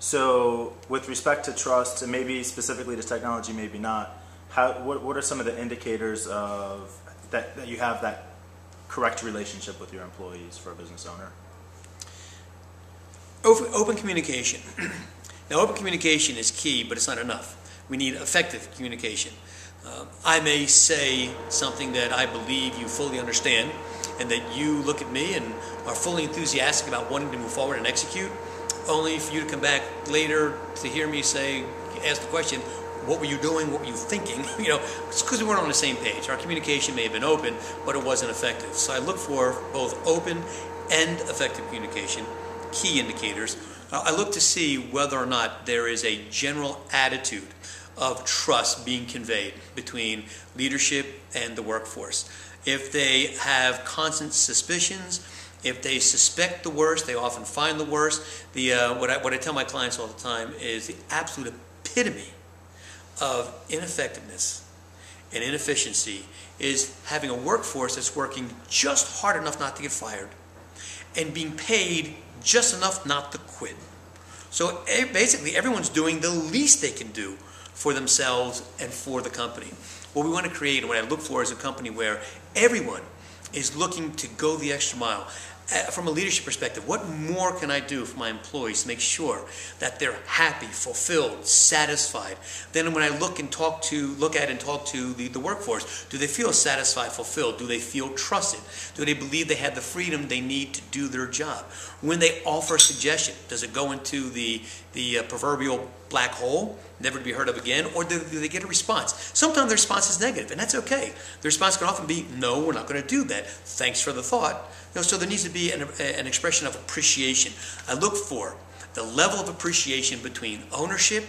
So, with respect to trust, and maybe specifically to technology, maybe not, what are some of the indicators of that you have that correct relationship with your employees for a business owner? Open communication. Now, open communication is key, but it's not enough. We need effective communication. I may say something that I believe you fully understand, and that you look at me and are fully enthusiastic about wanting to move forward and execute, only for you to come back later to hear me ask the question, what were you doing, what were you thinking? It's because we weren't on the same page. Our communication may have been open, but it wasn't effective. So I look for both open and effective communication, key indicators. I look to see whether or not there is a general attitude of trust being conveyed between leadership and the workforce. If they have constant suspicions, if they suspect the worst, they often find the worst. What I tell my clients all the time is the absolute epitome of ineffectiveness and inefficiency is having a workforce that's working just hard enough not to get fired and being paid just enough not to quit. So basically everyone's doing the least they can do for themselves and for the company. What we want to create and what I look for is a company where everyone is looking to go the extra mile. From a leadership perspective, what more can I do for my employees to make sure that they're happy, fulfilled, satisfied? Then when I look at and talk to the workforce, do they feel satisfied, fulfilled? Do they feel trusted? Do they believe they have the freedom they need to do their job? When they offer a suggestion, does it go into the proverbial black hole, never to be heard of again, or do they get a response? Sometimes the response is negative, and that's okay. The response can often be, no, we're not going to do that. Thanks for the thought. So there needs to be an expression of appreciation. I look for the level of appreciation between ownership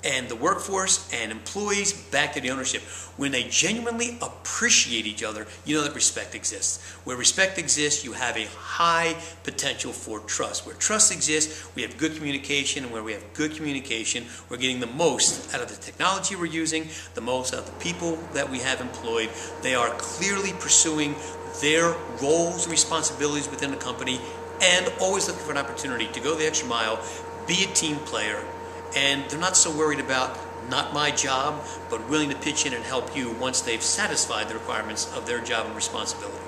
and the workforce and employees back to the ownership. When they genuinely appreciate each other, you know that respect exists. Where respect exists, you have a high potential for trust. Where trust exists, we have good communication, and where we have good communication, we're getting the most out of the technology we're using, the most out of the people that we have employed. They are clearly pursuing their roles and responsibilities within the company and always looking for an opportunity to go the extra mile, be a team player, and they're not so worried about not my job, but willing to pitch in and help you once they've satisfied the requirements of their job and responsibility.